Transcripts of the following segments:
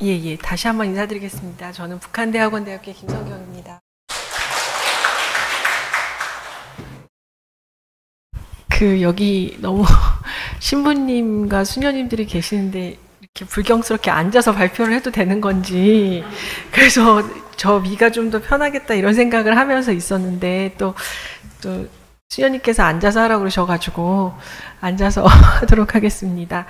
예. 다시 한번 인사드리겠습니다. 저는 북한대학원대학교의 김성경입니다. 여기 너무 신부님과 수녀님들이 계시는데 이렇게 불경스럽게 앉아서 발표를 해도 되는 건지, 그래서 저 위가 좀 더 편하겠다 이런 생각을 하면서 있었는데 또 수녀님께서 앉아서 하라고 그러셔가지고 앉아서 하도록 하겠습니다.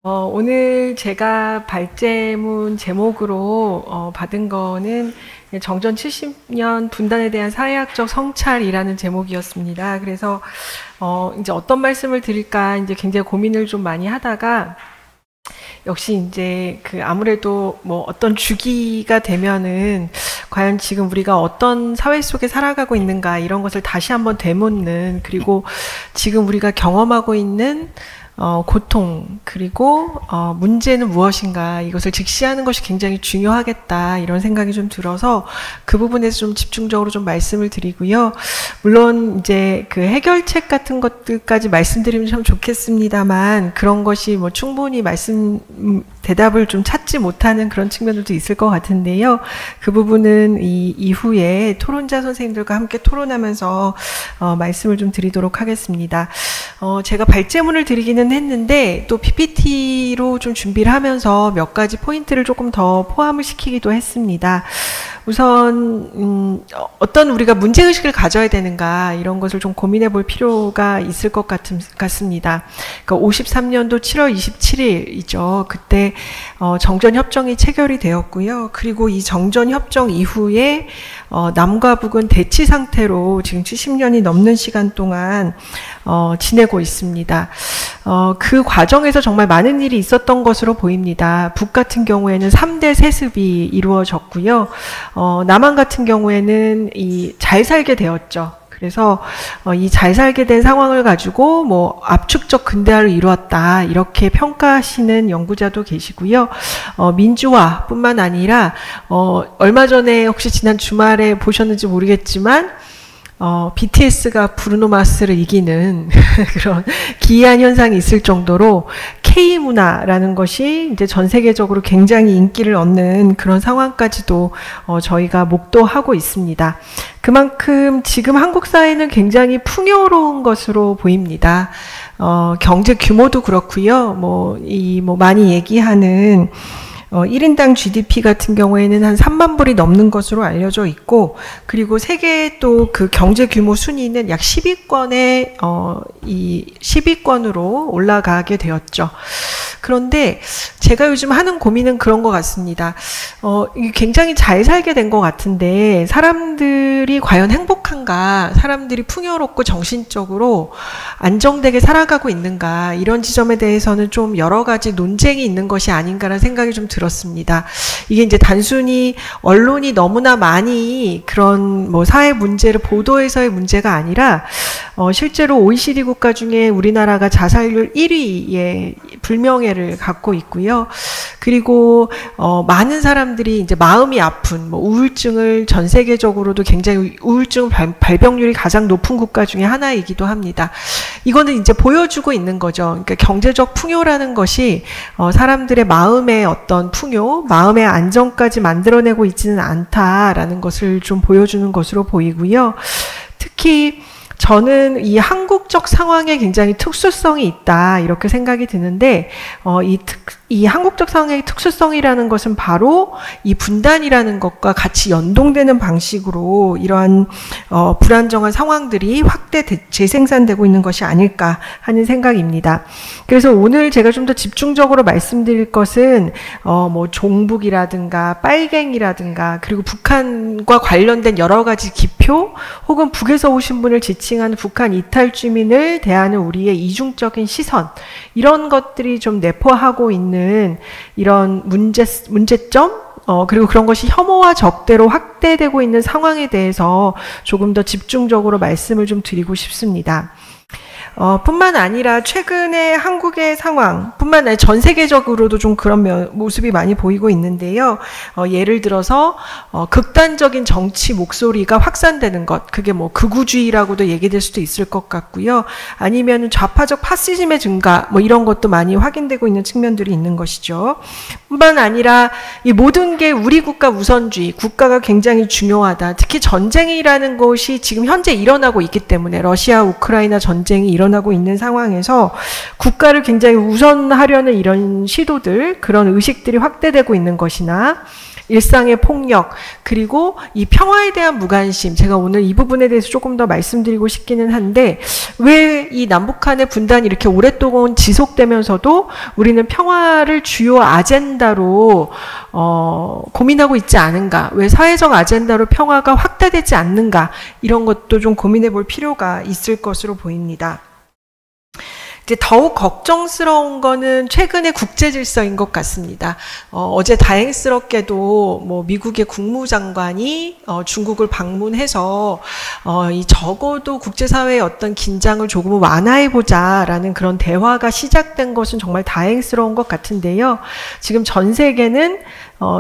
오늘 제가 발제문 제목으로 받은 거는 정전 70년 분단에 대한 사회학적 성찰이라는 제목이었습니다. 그래서 이제 어떤 말씀을 드릴까 이제 굉장히 고민을 좀 많이 하다가, 역시 이제 아무래도 뭐 어떤 주기가 되면은 과연 지금 우리가 어떤 사회 속에 살아가고 있는가 이런 것을 다시 한번 되묻는, 그리고 지금 우리가 경험하고 있는 고통, 그리고 문제는 무엇인가, 이것을 직시하는 것이 굉장히 중요하겠다 이런 생각이 좀 들어서 그 부분에서 좀 집중적으로 좀 말씀을 드리고요. 물론 이제 해결책 같은 것들까지 말씀드리면 참 좋겠습니다만, 그런 것이 뭐 충분히 대답을 좀 찾지 못하는 그런 측면들도 있을 것 같은데요. 그 부분은 이후에 토론자 선생님들과 함께 토론하면서 말씀을 좀 드리도록 하겠습니다. 제가 발제문을 드리기는 했는데 또 PPT로 좀 준비를 하면서 몇 가지 포인트를 조금 더 포함을 시키기도 했습니다. 우선 어떤 우리가 문제의식을 가져야 되는가 이런 것을 좀 고민해 볼 필요가 있을 것 같습니다. 그러니까 53년도 7월 27일이죠. 그때 정전협정이 체결이 되었고요. 그리고 이 정전협정 이후에 남과 북은 대치 상태로 지금 70년이 넘는 시간 동안 지내고 있습니다. 그 과정에서 정말 많은 일이 있었던 것으로 보입니다. 북 같은 경우에는 3대 세습이 이루어졌고요. 남한 같은 경우에는 잘 살게 되었죠. 그래서 이 잘 살게 된 상황을 가지고 뭐 압축적 근대화를 이루었다 이렇게 평가하시는 연구자도 계시고요. 민주화뿐만 아니라 얼마 전에 혹시 지난 주말에 보셨는지 모르겠지만 BTS가 브루노 마스를 이기는 그런 기이한 현상이 있을 정도로 K-문화라는 것이 이제 전 세계적으로 굉장히 인기를 얻는 그런 상황까지도 저희가 목도하고 있습니다. 그만큼 지금 한국 사회는 굉장히 풍요로운 것으로 보입니다. 경제 규모도 그렇고요. 많이 얘기하는 1인당 GDP 같은 경우에는 한 3만 불이 넘는 것으로 알려져 있고, 그리고 세계 또 경제 규모 순위는 약 10위권에 이 10위권으로 올라가게 되었죠. 그런데 제가 요즘 하는 고민은 그런 것 같습니다. 굉장히 잘 살게 된 것 같은데 사람들이 과연 행복한가, 사람들이 풍요롭고 정신적으로 안정되게 살아가고 있는가, 이런 지점에 대해서는 좀 여러 가지 논쟁이 있는 것이 아닌가라는 생각이 좀 들었습니다. 이게 이제 단순히 언론이 너무나 많이 그런 사회 문제를 보도해서의 문제가 아니라 실제로 OECD 국가 중에 우리나라가 자살률 1위의 불명예를 갖고 있고요. 그리고 많은 사람들이 이제 마음이 아픈 우울증을 전 세계적으로도 굉장히 우울증 발병률이 가장 높은 국가 중에 하나이기도 합니다. 이거는 이제 보여주고 있는 거죠. 그러니까 경제적 풍요라는 것이 사람들의 마음의 어떤 풍요, 마음의 안정까지 만들어내고 있지는 않다라는 것을 좀 보여주는 것으로 보이고요. 특히 저는 이 한국적 상황에 굉장히 특수성이 있다 이렇게 생각이 드는데, 이 한국적 상황의 특수성이라는 것은 바로 이 분단이라는 것과 같이 연동되는 방식으로 이러한 불안정한 상황들이 확대 재생산되고 있는 것이 아닐까 하는 생각입니다. 그래서 오늘 제가 좀 더 집중적으로 말씀드릴 것은 종북이라든가 빨갱이라든가, 그리고 북한과 관련된 여러 가지 기표, 혹은 북에서 오신 분을 지칭하는 북한 이탈 주민을 대하는 우리의 이중적인 시선, 이런 것들이 좀 내포하고 있는 이런 문제점, 그리고 그런 것이 혐오와 적대로 확대되고 있는 상황에 대해서 조금 더 집중적으로 말씀을 좀 드리고 싶습니다. 뿐만 아니라 최근에 한국의 상황, 뿐만 아니라 전 세계적으로도 좀 그런 모습이 많이 보이고 있는데요. 예를 들어서 극단적인 정치 목소리가 확산되는 것, 그게 뭐 극우주의라고도 얘기될 수도 있을 것 같고요. 아니면 좌파적 파시즘의 증가, 뭐 이런 것도 많이 확인되고 있는 측면들이 있는 것이죠. 뿐만 아니라 이 모든 게 우리 국가 우선주의, 국가가 굉장히 중요하다. 특히 전쟁이라는 것이 지금 현재 일어나고 있기 때문에 러시아 우크라이나 전쟁이 일어나고 있는 상황에서 국가를 굉장히 우선하려는 이런 시도들, 그런 의식들이 확대되고 있는 것이나 일상의 폭력, 그리고 이 평화에 대한 무관심, 제가 오늘 이 부분에 대해서 조금 더 말씀드리고 싶기는 한데, 왜 이 남북한의 분단이 이렇게 오랫동안 지속되면서도 우리는 평화를 주요 아젠다로 고민하고 있지 않은가, 왜 사회적 아젠다로 평화가 확대되지 않는가, 이런 것도 좀 고민해 볼 필요가 있을 것으로 보입니다. 이제 더욱 걱정스러운 거는 최근의 국제 질서인 것 같습니다. 어제 다행스럽게도 뭐 미국의 국무장관이 중국을 방문해서 이 적어도 국제사회의 어떤 긴장을 조금 완화해보자라는 그런 대화가 시작된 것은 정말 다행스러운 것 같은데요. 지금 전 세계는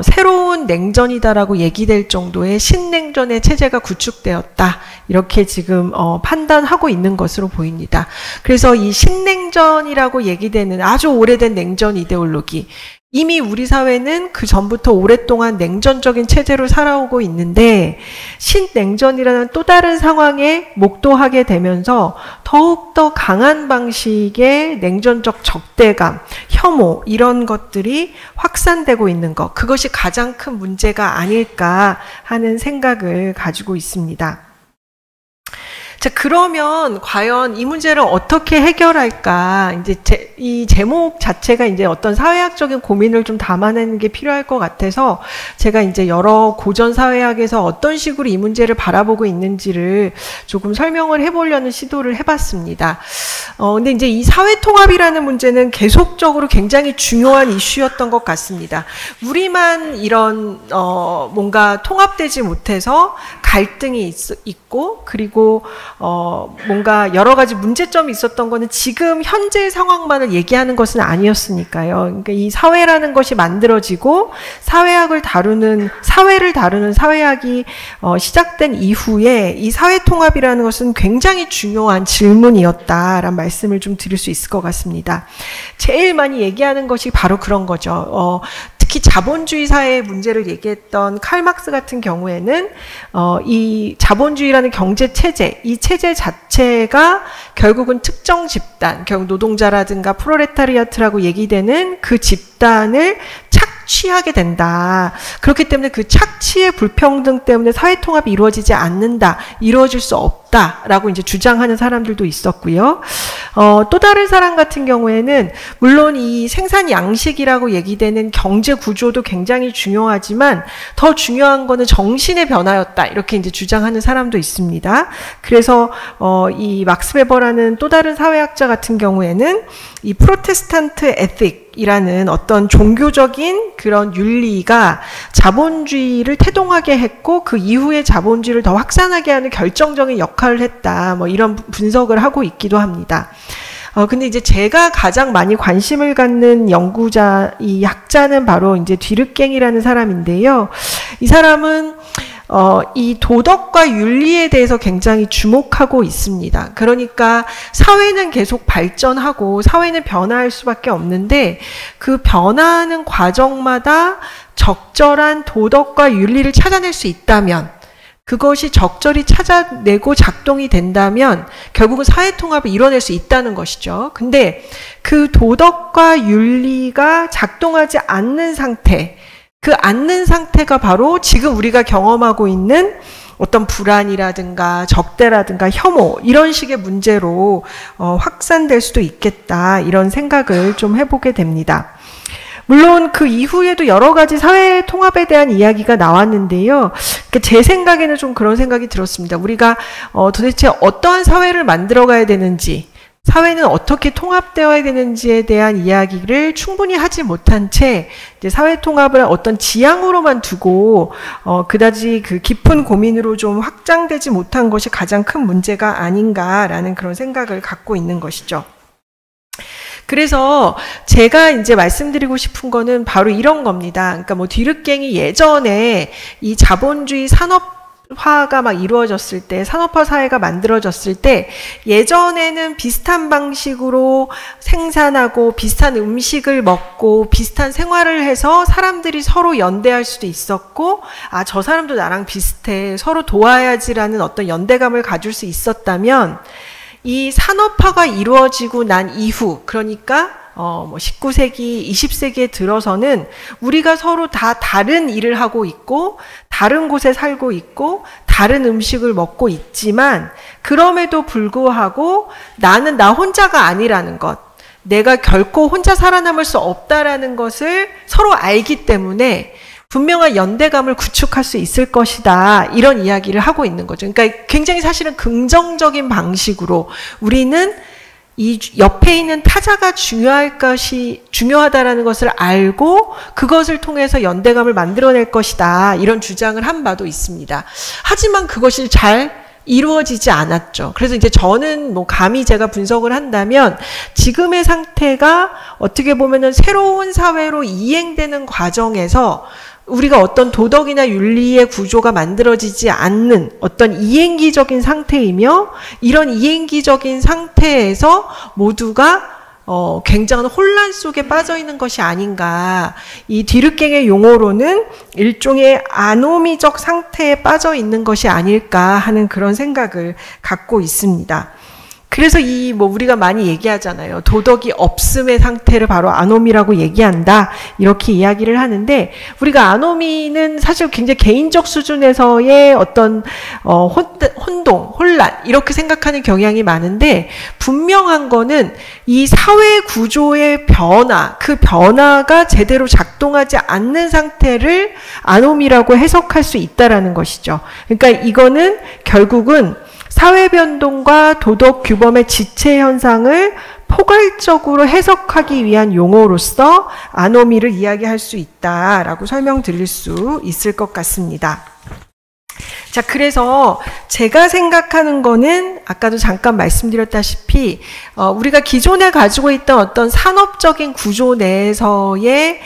새로운 냉전이다라고 얘기될 정도의 신냉전의 체제가 구축되었다. 이렇게 지금 판단하고 있는 것으로 보입니다. 그래서 이 신냉전이라고 얘기되는 아주 오래된 냉전 이데올로기, 이미 우리 사회는 그 전부터 오랫동안 냉전적인 체제로 살아오고 있는데 신냉전이라는 또 다른 상황에 목도하게 되면서 더욱더 강한 방식의 냉전적 적대감, 혐오 이런 것들이 확산되고 있는 것, 그것이 가장 큰 문제가 아닐까 하는 생각을 가지고 있습니다. 자, 그러면 과연 이 문제를 어떻게 해결할까? 이제 이 제목 자체가 이제 어떤 사회학적인 고민을 좀 담아내는 게 필요할 것 같아서 제가 이제 여러 고전 사회학에서 어떤 식으로 이 문제를 바라보고 있는지를 조금 설명을 해보려는 시도를 해봤습니다. 근데 이제 이 사회통합이라는 문제는 계속적으로 굉장히 중요한 이슈였던 것 같습니다. 우리만 이런 뭔가 통합되지 못해서 갈등이 있고 그리고 뭔가 여러 가지 문제점이 있었던 거는 지금 현재 상황만을 얘기하는 것은 아니었으니까요. 그러니까 이 사회라는 것이 만들어지고 사회를 다루는 사회학이 시작된 이후에 이 사회통합이라는 것은 굉장히 중요한 질문이었다라는 말씀을 좀 드릴 수 있을 것 같습니다. 제일 많이 얘기하는 것이 바로 그런 거죠. 특히 자본주의 사회의 문제를 얘기했던 칼 막스 같은 경우에는 이 자본주의라는 경제 체제, 이 체제 자체가 결국은 특정 집단, 결국 노동자라든가 프롤레타리아트라고 얘기되는 그 집단을 착취하게 된다. 그렇기 때문에 그 착취의 불평등 때문에 사회통합이 이루어지지 않는다. 이루어질 수 없다라고 이제 주장하는 사람들도 있었고요. 또 다른 사람 같은 경우에는 물론 이 생산 양식이라고 얘기되는 경제 구조도 굉장히 중요하지만 더 중요한 거는 정신의 변화였다. 이렇게 이제 주장하는 사람도 있습니다. 그래서 이 막스 베버라는 또 다른 사회학자 같은 경우에는 이 프로테스탄트 에틱 이라는 어떤 종교적인 그런 윤리가 자본주의를 태동하게 했고 그 이후에 자본주의를 더 확산하게 하는 결정적인 역할을 했다. 뭐 이런 분석을 하고 있기도 합니다. 근데 이제 제가 가장 많이 관심을 갖는 이 학자는 바로 이제 뒤르갱이라는 사람인데요. 이 사람은 이 도덕과 윤리에 대해서 굉장히 주목하고 있습니다. 그러니까 사회는 계속 발전하고 사회는 변화할 수밖에 없는데 그 변화하는 과정마다 적절한 도덕과 윤리를 찾아낼 수 있다면 그것이 적절히 찾아내고 작동이 된다면 결국은 사회통합을 이뤄낼 수 있다는 것이죠. 근데 그 도덕과 윤리가 작동하지 않는 상태, 그 않는 상태가 바로 지금 우리가 경험하고 있는 어떤 불안이라든가 적대라든가 혐오 이런 식의 문제로 확산될 수도 있겠다 이런 생각을 좀 해보게 됩니다. 물론 그 이후에도 여러 가지 사회 통합에 대한 이야기가 나왔는데요. 제 생각에는 좀 그런 생각이 들었습니다. 우리가 도대체 어떠한 사회를 만들어가야 되는지 사회는 어떻게 통합되어야 되는지에 대한 이야기를 충분히 하지 못한 채 이제 사회 통합을 어떤 지향으로만 두고 그다지 그 깊은 고민으로 좀 확장되지 못한 것이 가장 큰 문제가 아닌가라는 그런 생각을 갖고 있는 것이죠. 그래서 제가 이제 말씀드리고 싶은 거는 바로 이런 겁니다. 그러니까 뭐 뒤늦갱이 예전에 이 자본주의 산업화가 막 이루어졌을 때, 산업화 사회가 만들어졌을 때 예전에는 비슷한 방식으로 생산하고 비슷한 음식을 먹고 비슷한 생활을 해서 사람들이 서로 연대할 수도 있었고, 아, 저 사람도 나랑 비슷해, 서로 도와야지라는 어떤 연대감을 가질 수 있었다면, 이 산업화가 이루어지고 난 이후, 그러니까 뭐 19세기, 20세기에 들어서는 우리가 서로 다 다른 일을 하고 있고 다른 곳에 살고 있고 다른 음식을 먹고 있지만, 그럼에도 불구하고 나는 나 혼자가 아니라는 것, 내가 결코 혼자 살아남을 수 없다라는 것을 서로 알기 때문에 분명한 연대감을 구축할 수 있을 것이다, 이런 이야기를 하고 있는 거죠. 그러니까 굉장히 사실은 긍정적인 방식으로 우리는 이 옆에 있는 타자가 중요하다라는 것을 알고 그것을 통해서 연대감을 만들어낼 것이다, 이런 주장을 한 바도 있습니다. 하지만 그것이 잘 이루어지지 않았죠. 그래서 이제 저는 뭐 감히 제가 분석을 한다면 지금의 상태가 어떻게 보면은 새로운 사회로 이행되는 과정에서 우리가 어떤 도덕이나 윤리의 구조가 만들어지지 않는 어떤 이행기적인 상태이며, 이런 이행기적인 상태에서 모두가 굉장한 혼란 속에 빠져 있는 것이 아닌가. 이 뒤늦갱의 용어로는 일종의 아노미적 상태에 빠져 있는 것이 아닐까 하는 그런 생각을 갖고 있습니다. 그래서 뭐 우리가 많이 얘기하잖아요. 도덕이 없음의 상태를 바로 아노미라고 얘기한다, 이렇게 이야기를 하는데, 우리가 아노미는 사실 굉장히 개인적 수준에서의 어떤 혼란, 이렇게 생각하는 경향이 많은데, 분명한 거는 이 사회 구조의 변화, 그 변화가 제대로 작동하지 않는 상태를 아노미라고 해석할 수 있다라는 것이죠. 그러니까 이거는 결국은 사회 변동과 도덕 규범의 지체 현상을 포괄적으로 해석하기 위한 용어로서 아노미를 이야기할 수 있다라고 설명드릴 수 있을 것 같습니다. 자, 그래서 제가 생각하는 거는 아까도 잠깐 말씀드렸다시피 우리가 기존에 가지고 있던 어떤 산업적인 구조 내에서의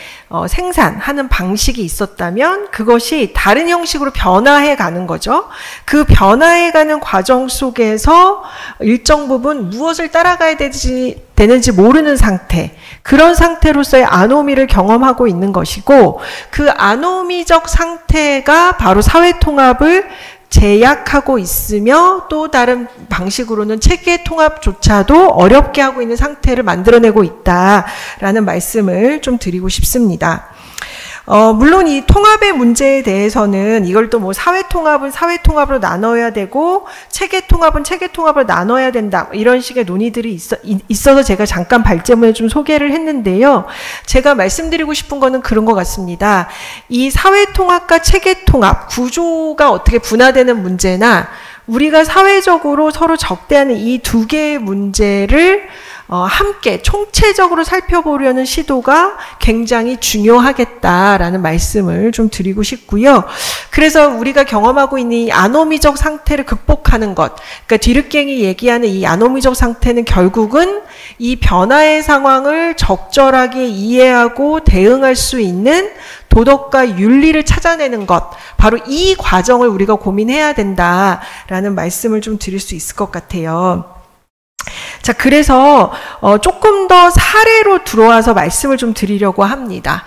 생산하는 방식이 있었다면 그것이 다른 형식으로 변화해 가는 거죠. 그 변화해 가는 과정 속에서 일정 부분 무엇을 따라가야 되는지 모르는 상태, 그런 상태로서의 아노미를 경험하고 있는 것이고, 그 아노미적 상태가 바로 사회통합을 제약하고 있으며 또 다른 방식으로는 체계 통합조차도 어렵게 하고 있는 상태를 만들어내고 있다라는 말씀을 좀 드리고 싶습니다. 물론 이 통합의 문제에 대해서는 이걸 또 뭐 사회통합은 사회통합으로 나눠야 되고 체계통합은 체계통합으로 나눠야 된다, 이런 식의 논의들이 있어서 제가 잠깐 발제문에 좀 소개를 했는데요. 제가 말씀드리고 싶은 거는 그런 것 같습니다. 이 사회통합과 체계통합, 구조가 어떻게 분화되는 문제나 우리가 사회적으로 서로 적대하는 이 두 개의 문제를 함께 총체적으로 살펴보려는 시도가 굉장히 중요하겠다라는 말씀을 좀 드리고 싶고요. 그래서 우리가 경험하고 있는 이 아노미적 상태를 극복하는 것, 그러니까 뒤늦갱이 얘기하는 이 아노미적 상태는 결국은 이 변화의 상황을 적절하게 이해하고 대응할 수 있는 도덕과 윤리를 찾아내는 것, 바로 이 과정을 우리가 고민해야 된다라는 말씀을 좀 드릴 수 있을 것 같아요. 자, 그래서 조금 더 사례로 들어와서 말씀을 좀 드리려고 합니다.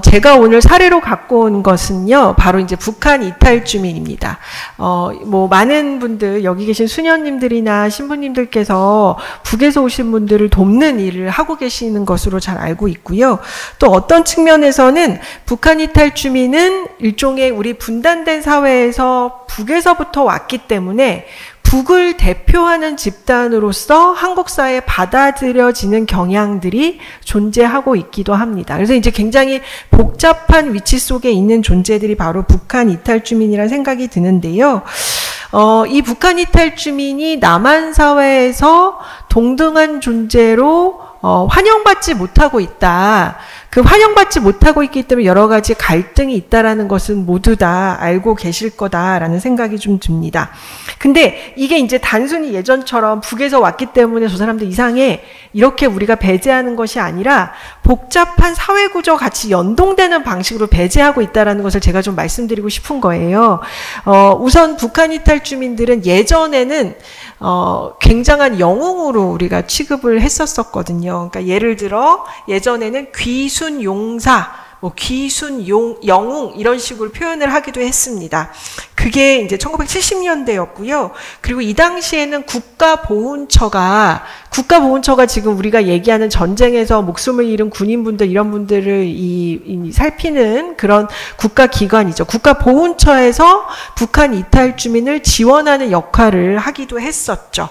제가 오늘 사례로 갖고 온 것은요, 바로 이제 북한 이탈 주민입니다. 뭐 많은 분들, 여기 계신 수녀님들이나 신부님들께서 북에서 오신 분들을 돕는 일을 하고 계시는 것으로 잘 알고 있고요. 또 어떤 측면에서는 북한 이탈 주민은 일종의 우리 분단된 사회에서 북에서부터 왔기 때문에 북을 대표하는 집단으로서 한국 사회에 받아들여지는 경향들이 존재하고 있기도 합니다. 그래서 이제 굉장히 복잡한 위치 속에 있는 존재들이 바로 북한 이탈 주민이라는 생각이 드는데요. 이 북한 이탈 주민이 남한 사회에서 동등한 존재로 환영받지 못하고 있다. 그 환영받지 못하고 있기 때문에 여러 가지 갈등이 있다라는 것은 모두 다 알고 계실 거다라는 생각이 좀 듭니다. 근데 이게 이제 단순히 예전처럼 북에서 왔기 때문에 저 사람들 이상해 이렇게 우리가 배제하는 것이 아니라 복잡한 사회구조 같이 연동되는 방식으로 배제하고 있다라는 것을 제가 좀 말씀드리고 싶은 거예요. 우선 북한 이탈 주민들은 예전에는 굉장한 영웅으로 우리가 취급을 했었거든요. 그러니까 예를 들어 예전에는 귀순용사, 영웅 이런 식으로 표현을 하기도 했습니다. 그게 이제 1970년대였고요. 그리고 이 당시에는 국가보훈처가 지금 우리가 얘기하는 전쟁에서 목숨을 잃은 군인분들 이런 분들을 살피는 그런 국가기관이죠. 국가보훈처에서 북한 이탈 주민을 지원하는 역할을 하기도 했었죠.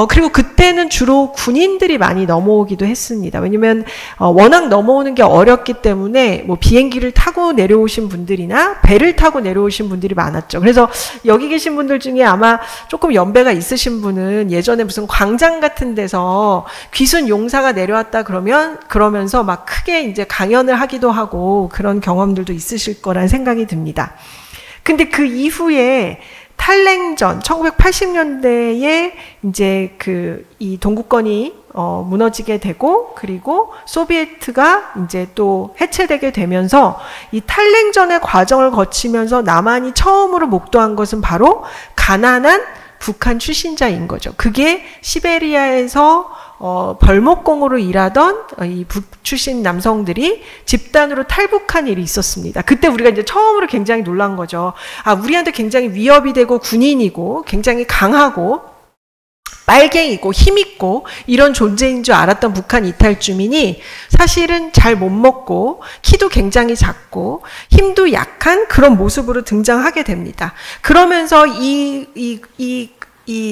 그리고 그때는 주로 군인들이 많이 넘어오기도 했습니다. 왜냐면 워낙 넘어오는 게 어렵기 때문에 비행기를 타고 내려오신 분들이나 배를 타고 내려오신 분들이 많았죠. 그래서 여기 계신 분들 중에 아마 조금 연배가 있으신 분은 예전에 무슨 광장 같은 데서 귀순 용사가 내려왔다 그러면서 막 크게 이제 강연을 하기도 하고 그런 경험들도 있으실 거란 생각이 듭니다. 근데 그 이후에 탈냉전 1980년대에 이제 이 동구권이 무너지게 되고 그리고 소비에트가 이제 또 해체되게 되면서 이 탈냉전의 과정을 거치면서 남한이 처음으로 목도한 것은 바로 가난한 북한 출신자인 거죠. 그게 시베리아에서 벌목공으로 일하던 이 북출신 남성들이 집단으로 탈북한 일이 있었습니다. 그때 우리가 이제 처음으로 굉장히 놀란 거죠. 우리한테 굉장히 위협이 되고 군인이고 굉장히 강하고 빨갱이고 힘있고 이런 존재인 줄 알았던 북한 이탈 주민이 사실은 잘 못 먹고 키도 굉장히 작고 힘도 약한 그런 모습으로 등장하게 됩니다. 그러면서 이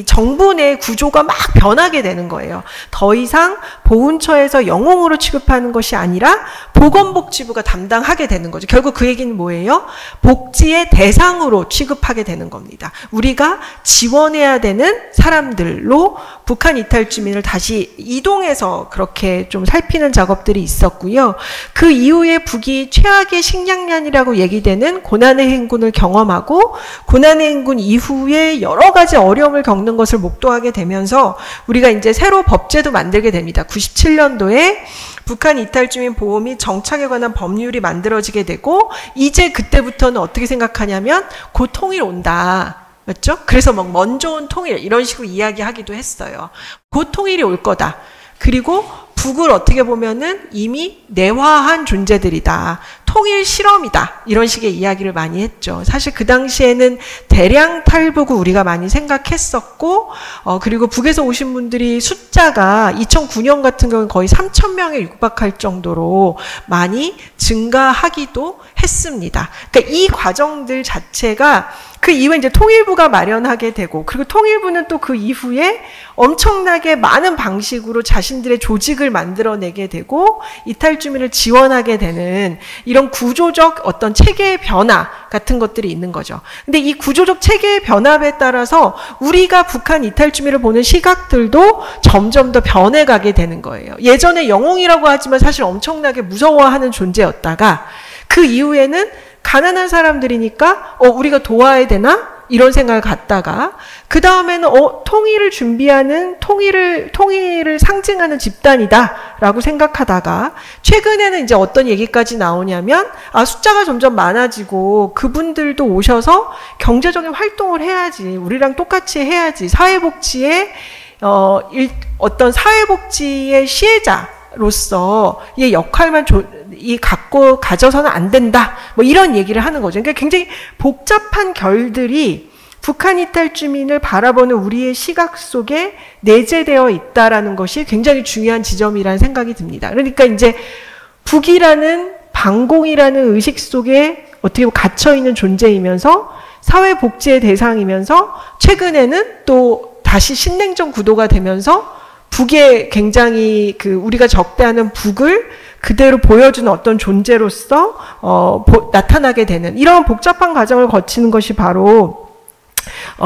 정부 내 구조가 막 변하게 되는 거예요. 더 이상 보훈처에서 영웅으로 취급하는 것이 아니라 보건복지부가 담당하게 되는 거죠. 결국 그 얘기는 뭐예요? 복지의 대상으로 취급하게 되는 겁니다. 우리가 지원해야 되는 사람들로 북한 이탈 주민을 다시 이동해서 그렇게 좀 살피는 작업들이 있었고요. 그 이후에 북이 최악의 식량난이라고 얘기되는 고난의 행군을 경험하고 고난의 행군 이후에 여러 가지 어려움을 겪는 것을 목도하게 되면서 우리가 이제 새로 법제도 만들게 됩니다. 97년도에 북한 이탈 주민 보호 및 정착에 관한 법률이 만들어지게 되고 이제 그때부터는 어떻게 생각하냐면 곧 통일 온다. 맞죠? 그래서 막 먼저 온 통일 이런 식으로 이야기하기도 했어요. 곧 통일이 올 거다. 그리고 북을 어떻게 보면은 이미 내화한 존재들이다. 통일 실험이다. 이런 식의 이야기를 많이 했죠. 사실 그 당시에는 대량 탈북을 우리가 많이 생각했었고 그리고 북에서 오신 분들이 숫자가 2009년 같은 경우는 거의 3,000명에 육박할 정도로 많이 증가하기도 했습니다. 그러니까 이 과정들 자체가 그 이후에 이제 통일부가 마련하게 되고 그리고 통일부는 또 그 이후에 엄청나게 많은 방식으로 자신들의 조직을 만들어내게 되고 이탈 주민을 지원하게 되는 이런 구조적 어떤 체계의 변화 같은 것들이 있는 거죠. 근데 이 구조적 체계의 변화에 따라서 우리가 북한 이탈 주민을 보는 시각들도 점점 더 변해가게 되는 거예요. 예전에 영웅이라고 하지만 사실 엄청나게 무서워하는 존재였다가 그 이후에는 가난한 사람들이니까 우리가 도와야 되나? 이런 생각을 갖다가 그 다음에는 통일을 준비하는 통일을 상징하는 집단이다 라고 생각하다가 최근에는 이제 어떤 얘기까지 나오냐면 숫자가 점점 많아지고 그분들도 오셔서 경제적인 활동을 해야지 우리랑 똑같이 해야지 사회복지의 어떤 사회복지의 시혜자로서의 역할만 가져서는 안 된다. 이런 얘기를 하는 거죠. 그러니까 굉장히 복잡한 결들이 북한 이탈 주민을 바라보는 우리의 시각 속에 내재되어 있다라는 것이 굉장히 중요한 지점이라는 생각이 듭니다. 그러니까 이제 북이라는 반공이라는 의식 속에 어떻게 보면 갇혀있는 존재이면서 사회복지의 대상이면서 최근에는 또 다시 신냉전 구도가 되면서 북에 굉장히 우리가 적대하는 북을 그대로 보여주는 어떤 존재로서 나타나게 되는 이런 복잡한 과정을 거치는 것이 바로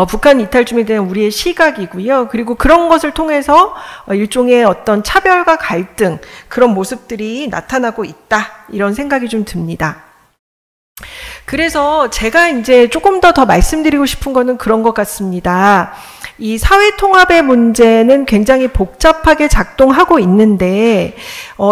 북한 이탈주민에 대한 우리의 시각이고요. 그리고 그런 것을 통해서 일종의 어떤 차별과 갈등, 그런 모습들이 나타나고 있다. 이런 생각이 좀 듭니다. 그래서 제가 이제 조금 더 말씀드리고 싶은 거는 그런 것 같습니다. 이 사회통합의 문제는 굉장히 복잡하게 작동하고 있는데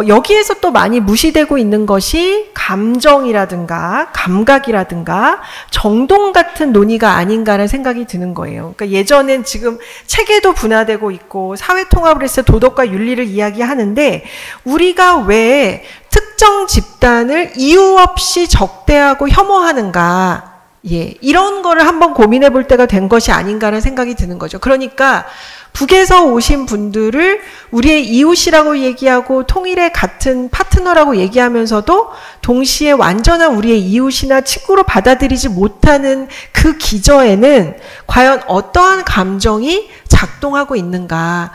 여기에서 또 많이 무시되고 있는 것이 감정이라든가 감각이라든가 정동 같은 논의가 아닌가라는 생각이 드는 거예요. 그러니까 예전엔 지금 체계도 분화되고 있고 사회통합을 해서 도덕과 윤리를 이야기하는데 우리가 왜 특정 집단을 이유 없이 적대하고 혐오하는가? 예, 이런 거를 한번 고민해 볼 때가 된 것이 아닌가라는 생각이 드는 거죠. 그러니까 북에서 오신 분들을 우리의 이웃이라고 얘기하고 통일의 같은 파트너라고 얘기하면서도 동시에 완전한 우리의 이웃이나 친구로 받아들이지 못하는 그 기저에는 과연 어떠한 감정이 작동하고 있는가?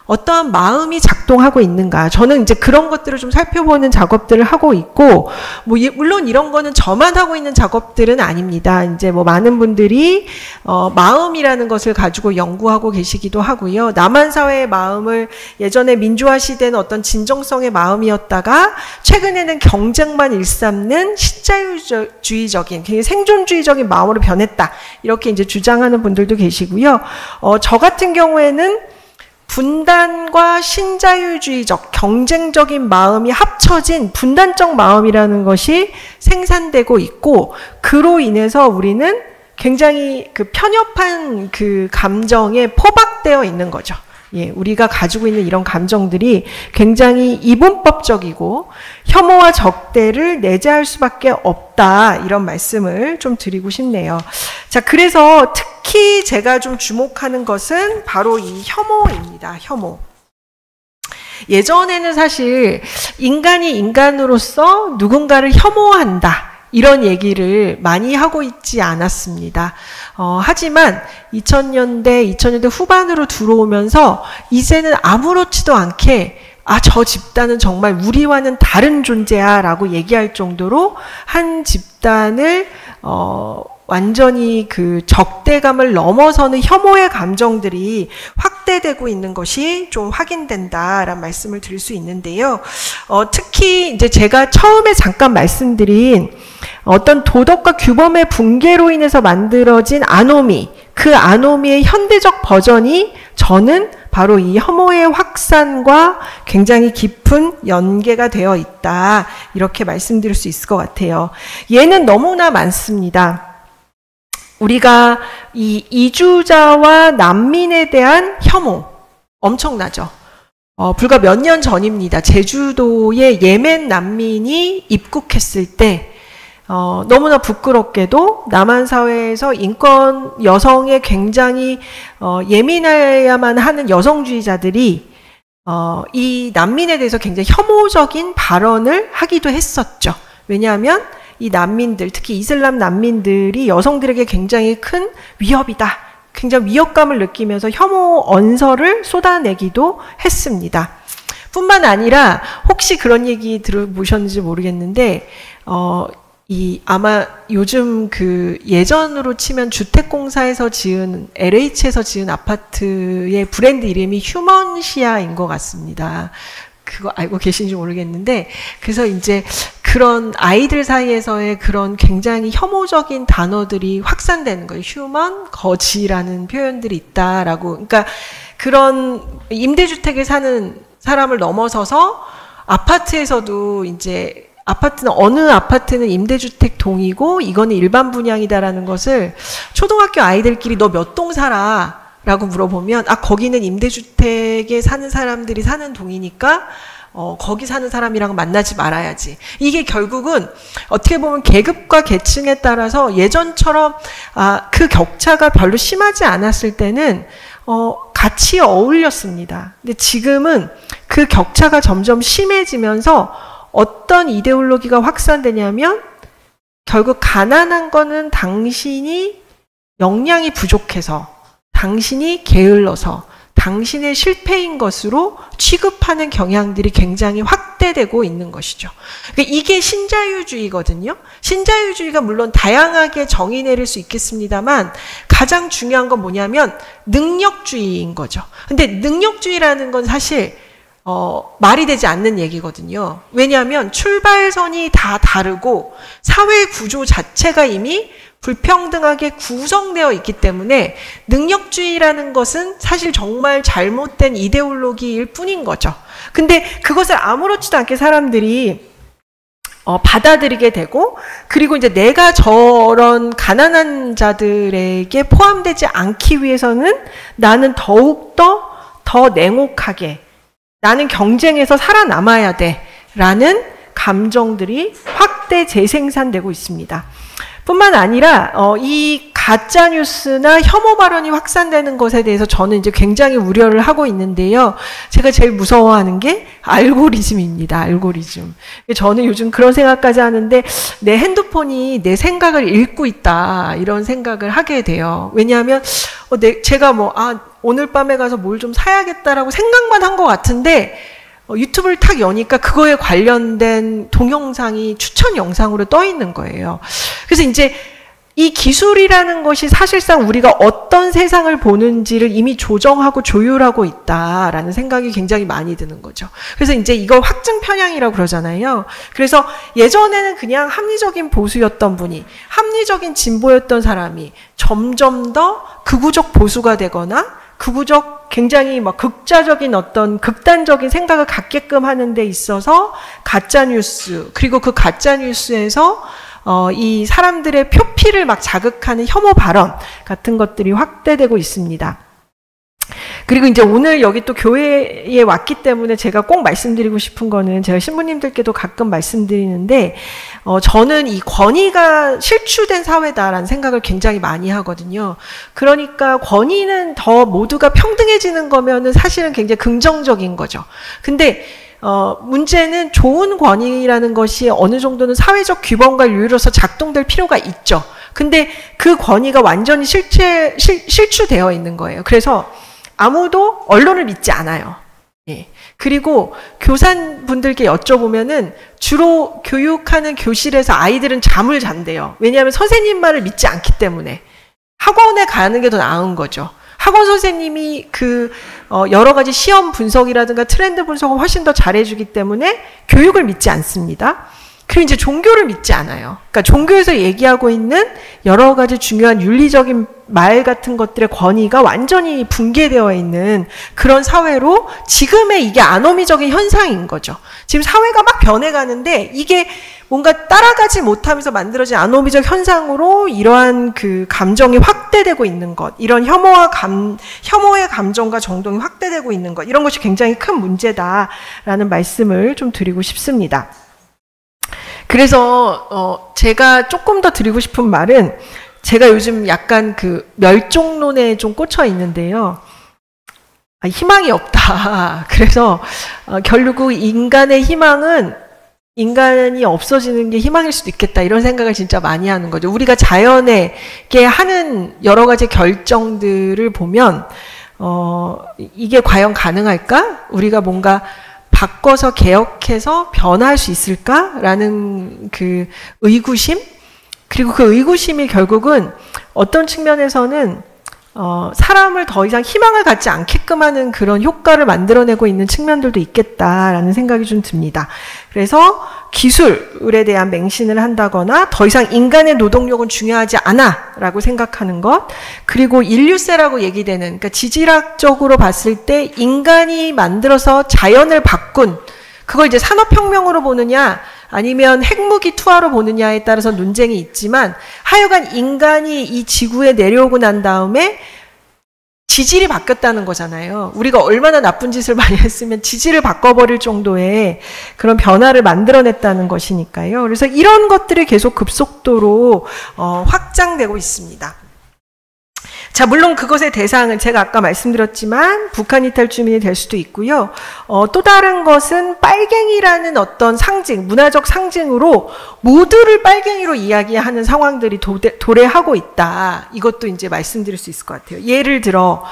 어떠한 마음이 작동하고 있는가. 저는 이제 그런 것들을 좀 살펴보는 작업들을 하고 있고, 물론 이런 거는 저만 하고 있는 작업들은 아닙니다. 이제 많은 분들이, 마음이라는 것을 가지고 연구하고 계시기도 하고요. 남한 사회의 마음을 예전에 민주화 시대는 어떤 진정성의 마음이었다가, 최근에는 경쟁만 일삼는 신자유주의적인, 굉장히 생존주의적인 마음으로 변했다. 이렇게 이제 주장하는 분들도 계시고요. 저 같은 경우에는 분단과 신자유주의적, 경쟁적인 마음이 합쳐진 분단적 마음이라는 것이 생산되고 있고, 그로 인해서 우리는 굉장히 그 편협한 그 감정에 포박되어 있는 거죠. 예, 우리가 가지고 있는 이런 감정들이 굉장히 이분법적이고 혐오와 적대를 내재할 수밖에 없다. 이런 말씀을 좀 드리고 싶네요. 자, 그래서 특히 제가 좀 주목하는 것은 바로 이 혐오입니다. 혐오. 예전에는 사실 인간이 인간으로서 누군가를 혐오한다. 이런 얘기를 많이 하고 있지 않았습니다. 하지만 2000년대 후반으로 들어오면서 이제는 아무렇지도 않게 저 집단은 정말 우리와는 다른 존재야 라고 얘기할 정도로 한 집단을 완전히 그 적대감을 넘어서는 혐오의 감정들이 확대되고 있는 것이 좀 확인된다라는 말씀을 드릴 수 있는데요. 특히 이제 제가 처음에 잠깐 말씀드린 어떤 도덕과 규범의 붕괴로 인해서 만들어진 아노미, 그 아노미의 현대적 버전이 저는 바로 이 혐오의 확산과 굉장히 깊은 연계가 되어 있다. 이렇게 말씀드릴 수 있을 것 같아요. 얘는 너무나 많습니다. 우리가 이 이주자와 난민에 대한 혐오 엄청나죠. 불과 몇 년 전입니다. 제주도에 예멘 난민이 입국했을 때 너무나 부끄럽게도 남한 사회에서 인권 여성에 굉장히 예민해야만 하는 여성주의자들이 이 난민에 대해서 굉장히 혐오적인 발언을 하기도 했었죠. 왜냐하면 이 난민들, 특히 이슬람 난민들이 여성들에게 굉장히 큰 위협이다. 굉장히 위협감을 느끼면서 혐오 언설을 쏟아내기도 했습니다. 뿐만 아니라 혹시 그런 얘기 들어보셨는지 모르겠는데 아마 요즘 그 예전으로 치면 주택공사에서 지은 LH에서 지은 아파트의 브랜드 이름이 휴먼시아인 것 같습니다. 그거 알고 계신지 모르겠는데, 그래서 이제 그런 아이들 사이에서의 그런 굉장히 혐오적인 단어들이 확산되는 거예요. 휴먼, 거지라는 표현들이 있다라고. 그러니까 그런 임대주택에 사는 사람을 넘어서서 아파트에서도 이제 어느 아파트는 임대주택 동이고 이거는 일반 분양이다라는 것을 초등학교 아이들끼리 너 몇 동 살아? 라고 물어보면 거기는 임대주택에 사는 사람들이 사는 동이니까 거기 사는 사람이랑 만나지 말아야지. 이게 결국은 어떻게 보면 계급과 계층에 따라서 예전처럼 그 격차가 별로 심하지 않았을 때는 같이 어울렸습니다. 근데 지금은 그 격차가 점점 심해지면서 어떤 이데올로기가 확산되냐면 결국 가난한 거는 당신이 역량이 부족해서, 당신이 게을러서, 당신의 실패인 것으로 취급하는 경향들이 굉장히 확대되고 있는 것이죠. 그러니까 이게 신자유주의거든요. 신자유주의가 물론 다양하게 정의 내릴 수 있겠습니다만 가장 중요한 건 뭐냐면 능력주의인 거죠. 근데 능력주의라는 건 사실 말이 되지 않는 얘기거든요. 왜냐하면 출발선이 다 다르고 사회 구조 자체가 이미 불평등하게 구성되어 있기 때문에 능력주의라는 것은 사실 정말 잘못된 이데올로기일 뿐인 거죠. 근데 그것을 아무렇지도 않게 사람들이 받아들이게 되고, 그리고 이제 내가 저런 가난한 자들에게 포함되지 않기 위해서는 나는 더욱더 더 냉혹하게 나는 경쟁에서 살아남아야 돼 라는 감정들이 확대 재생산되고 있습니다. 뿐만 아니라 이 가짜뉴스나 혐오 발언이 확산되는 것에 대해서 저는 이제 굉장히 우려를 하고 있는데요. 제가 제일 무서워하는 게 알고리즘입니다. 알고리즘. 저는 요즘 그런 생각까지 하는데 내 핸드폰이 내 생각을 읽고 있다 이런 생각을 하게 돼요. 왜냐하면 제가 오늘 밤에 가서 뭘 좀 사야겠다라고 생각만 한 것 같은데 유튜브를 탁 여니까 그거에 관련된 동영상이 추천 영상으로 떠 있는 거예요. 그래서 이제 이 기술이라는 것이 사실상 우리가 어떤 세상을 보는지를 이미 조정하고 조율하고 있다라는 생각이 굉장히 많이 드는 거죠. 그래서 이제 이걸 확증 편향이라고 그러잖아요. 그래서 예전에는 그냥 합리적인 보수였던 분이, 합리적인 진보였던 사람이 점점 더 극우적 보수가 되거나 극우적 굉장히 극자적인 어떤 극단적인 생각을 갖게끔 하는 데 있어서 가짜뉴스, 그리고 그 가짜뉴스에서 이 사람들의 표피를 막 자극하는 혐오 발언 같은 것들이 확대되고 있습니다. 그리고 이제 오늘 여기 또 교회에 왔기 때문에 제가 꼭 말씀드리고 싶은 거는, 제가 신부님들께도 가끔 말씀드리는데 저는 이 권위가 실추된 사회다라는 생각을 굉장히 많이 하거든요. 그러니까 권위는 더 모두가 평등해지는 거면은 사실은 굉장히 긍정적인 거죠. 근데 문제는 좋은 권위라는 것이 어느 정도는 사회적 규범과 윤리로서 작동될 필요가 있죠. 근데 그 권위가 완전히 실추되어 있는 거예요. 그래서 아무도 언론을 믿지 않아요. 예. 그리고 교사분들께 여쭤보면은 주로 교육하는 교실에서 아이들은 잠을 잔대요. 왜냐하면 선생님 말을 믿지 않기 때문에. 학원에 가는 게 더 나은 거죠. 학원 선생님이 여러 가지 시험 분석이라든가 트렌드 분석을 훨씬 더 잘해주기 때문에 교육을 믿지 않습니다. 그리고 이제 종교를 믿지 않아요. 그러니까 종교에서 얘기하고 있는 여러 가지 중요한 윤리적인 말 같은 것들의 권위가 완전히 붕괴되어 있는 그런 사회로 지금의 이게 아노미적인 현상인 거죠. 지금 사회가 막 변해가는데 이게 뭔가 따라가지 못하면서 만들어진 아노미적 현상으로 이러한 그 감정이 확대되고 있는 것, 이런 혐오의 감정과 정동이 확대되고 있는 것, 이런 것이 굉장히 큰 문제다라는 말씀을 좀 드리고 싶습니다. 그래서 제가 조금 더 드리고 싶은 말은, 제가 요즘 약간 그 멸종론에 좀 꽂혀 있는데요. 희망이 없다. 그래서 결국 인간의 희망은 인간이 없어지는 게 희망일 수도 있겠다, 이런 생각을 진짜 많이 하는 거죠. 우리가 자연에게 하는 여러 가지 결정들을 보면 이게 과연 가능할까? 우리가 뭔가 바꿔서 개혁해서 변화할 수 있을까라는 그 의구심, 그리고 그 의구심이 결국은 어떤 측면에서는 사람을 더 이상 희망을 갖지 않게끔 하는 그런 효과를 만들어내고 있는 측면들도 있겠다라는 생각이 좀 듭니다. 그래서 기술에 대한 맹신을 한다거나 더 이상 인간의 노동력은 중요하지 않아 라고 생각하는 것, 그리고 인류세라고 얘기되는, 그러니까 지질학적으로 봤을 때 인간이 만들어서 자연을 바꾼, 그걸 이제 산업혁명으로 보느냐 아니면 핵무기 투하로 보느냐에 따라서 논쟁이 있지만, 하여간 인간이 이 지구에 내려오고 난 다음에 지질이 바뀌었다는 거잖아요. 우리가 얼마나 나쁜 짓을 많이 했으면 지질을 바꿔버릴 정도의 그런 변화를 만들어냈다는 것이니까요. 그래서 이런 것들이 계속 급속도로 확장되고 있습니다. 자, 물론 그것의 대상은 제가 아까 말씀드렸지만 북한 이탈 주민이 될 수도 있고요. 또 다른 것은 빨갱이라는 어떤 상징, 문화적 상징으로 모두를 빨갱이로 이야기하는 상황들이 도래하고 있다. 이것도 이제 말씀드릴 수 있을 것 같아요. 예를 들어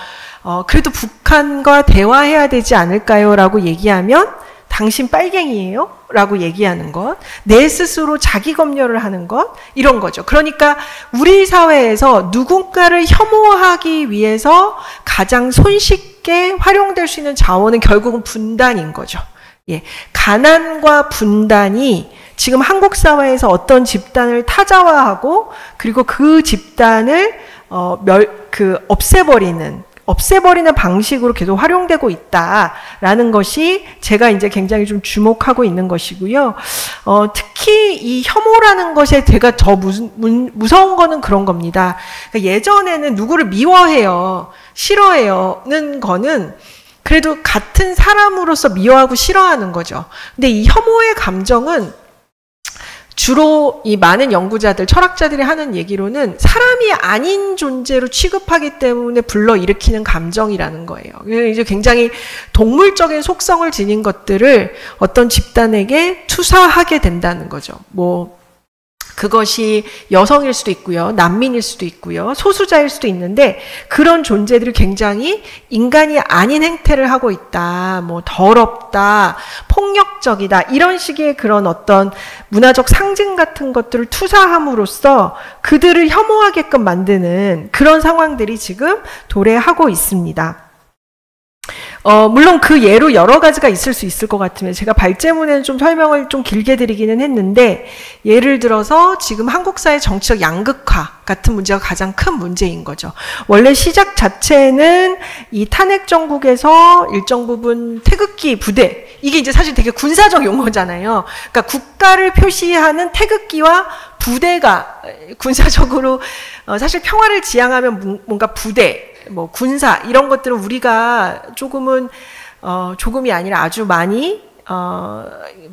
그래도 북한과 대화해야 되지 않을까요? 라고 얘기하면 당신 빨갱이에요? 라고 얘기하는 것, 내 스스로 자기 검열을 하는 것, 이런 거죠. 그러니까 우리 사회에서 누군가를 혐오하기 위해서 가장 손쉽게 활용될 수 있는 자원은 결국은 분단인 거죠. 예, 가난과 분단이 지금 한국 사회에서 어떤 집단을 타자화하고 그리고 그 집단을 없애버리는 방식으로 계속 활용되고 있다라는 것이 제가 이제 굉장히 좀 주목하고 있는 것이고요. 특히 이 혐오라는 것에 제가 더 무서운 거는 그런 겁니다. 그러니까 예전에는 누구를 미워해요, 싫어해요는 거는 그래도 같은 사람으로서 미워하고 싫어하는 거죠. 근데 이 혐오의 감정은 주로 이 많은 연구자들, 철학자들이 하는 얘기로는 사람이 아닌 존재로 취급하기 때문에 불러일으키는 감정이라는 거예요. 이제 굉장히 동물적인 속성을 지닌 것들을 어떤 집단에게 투사하게 된다는 거죠. 그것이 여성일 수도 있고요, 난민일 수도 있고요, 소수자일 수도 있는데 그런 존재들이 굉장히 인간이 아닌 행태를 하고 있다, 더럽다, 폭력적이다, 이런 식의 그런 어떤 문화적 상징 같은 것들을 투사함으로써 그들을 혐오하게끔 만드는 그런 상황들이 지금 도래하고 있습니다. 물론 그 예로 여러 가지가 있을 수 있을 것 같으면 제가 발제문에는 좀 설명을 좀 길게 드리기는 했는데, 예를 들어서 지금 한국 사회 정치적 양극화 같은 문제가 가장 큰 문제인 거죠. 원래 시작 자체는 이 탄핵 정국에서 일정 부분 태극기 부대, 이게 이제 사실 되게 군사적 용어잖아요. 그러니까 국가를 표시하는 태극기와 부대가 군사적으로 사실 평화를 지향하면 뭔가 부대, 군사 이런 것들은 우리가 조금이 아니라 아주 많이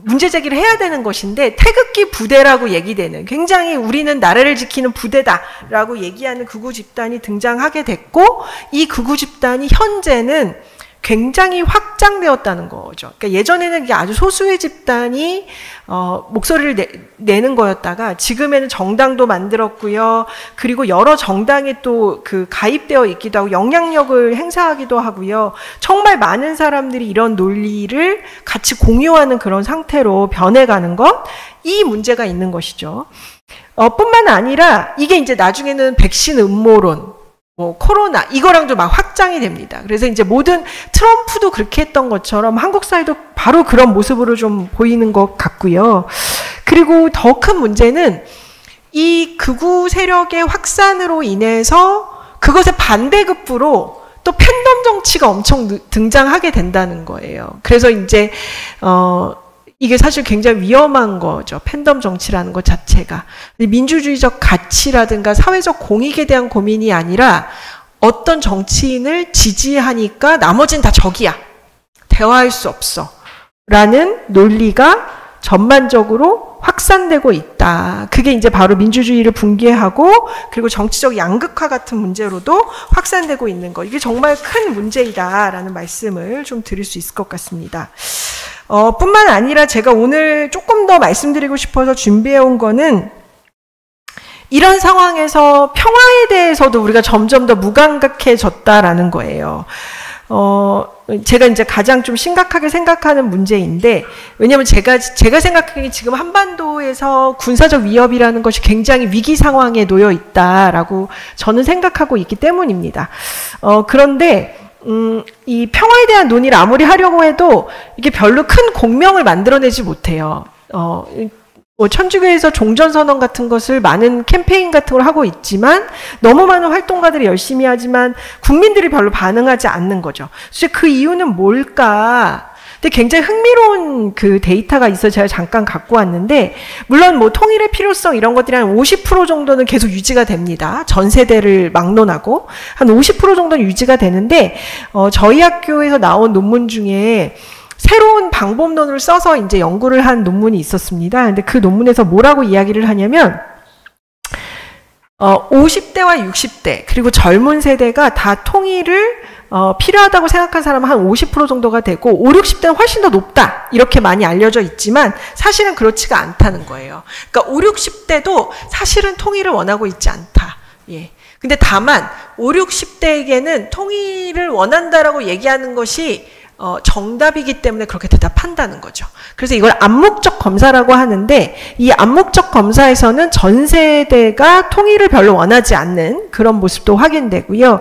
문제 제기를 해야 되는 것인데, 태극기 부대라고 얘기되는, 굉장히 우리는 나라를 지키는 부대다라고 얘기하는 극우 집단이 등장하게 됐고, 이 극우 집단이 현재는 굉장히 확장되었다는 거죠. 그러니까 예전에는 이게 아주 소수의 집단이 목소리를 내는 거였다가 지금에는 정당도 만들었고요. 그리고 여러 정당에 또 가입되어 있기도 하고 영향력을 행사하기도 하고요. 정말 많은 사람들이 이런 논리를 같이 공유하는 그런 상태로 변해가는 것, 이 문제가 있는 것이죠. 뿐만 아니라 이게 이제 나중에는 백신 음모론, 코로나 이거랑도 막 확장이 됩니다. 그래서 이제 모든 트럼프도 그렇게 했던 것처럼 한국 사회도 바로 그런 모습으로 좀 보이는 것 같고요. 그리고 더 큰 문제는 이 극우 세력의 확산으로 인해서 그것의 반대급부로 또 팬덤 정치가 엄청 등장하게 된다는 거예요. 그래서 이제 이게 사실 굉장히 위험한 거죠. 팬덤 정치라는 것 자체가. 민주주의적 가치라든가 사회적 공익에 대한 고민이 아니라 어떤 정치인을 지지하니까 나머지는 다 적이야, 대화할 수 없어 라는 논리가 전반적으로 확산되고 있다. 그게 이제 바로 민주주의를 붕괴하고 그리고 정치적 양극화 같은 문제로도 확산되고 있는 거. 이게 정말 큰 문제이다라는 말씀을 좀 드릴 수 있을 것 같습니다. 뿐만 아니라 제가 오늘 조금 더 말씀드리고 싶어서 준비해 온 거는, 이런 상황에서 평화에 대해서도 우리가 점점 더 무감각해졌다라는 거예요. 제가 이제 가장 좀 심각하게 생각하는 문제인데, 왜냐면 제가 생각하기에 지금 한반도에서 군사적 위협이라는 것이 굉장히 위기 상황에 놓여 있다라고 저는 생각하고 있기 때문입니다. 그런데 이 평화에 대한 논의를 아무리 하려고 해도 이게 별로 큰 공명을 만들어내지 못해요. 천주교에서 종전선언 같은 것을 많은 캠페인 같은 걸 하고 있지만, 너무 많은 활동가들이 열심히 하지만 국민들이 별로 반응하지 않는 거죠. 그래서 그 이유는 뭘까? 근데 굉장히 흥미로운 그 데이터가 있어서 제가 잠깐 갖고 왔는데, 물론 통일의 필요성 이런 것들이 한 50% 정도는 계속 유지가 됩니다. 전 세대를 막론하고 한 50% 정도는 유지가 되는데, 저희 학교에서 나온 논문 중에 새로운 방법론을 써서 이제 연구를 한 논문이 있었습니다. 근데 그 논문에서 뭐라고 이야기를 하냐면, 50대와 60대 그리고 젊은 세대가 다 통일을 필요하다고 생각한 사람은 한 50% 정도가 되고 5, 60대는 훨씬 더 높다, 이렇게 많이 알려져 있지만 사실은 그렇지가 않다는 거예요. 그러니까 5, 60대도 사실은 통일을 원하고 있지 않다. 예. 근데 다만 5, 60대에게는 통일을 원한다라고 얘기하는 것이 정답이기 때문에 그렇게 대답한다는 거죠. 그래서 이걸 암묵적 검사라고 하는데, 이 암묵적 검사에서는 전 세대가 통일을 별로 원하지 않는 그런 모습도 확인되고요.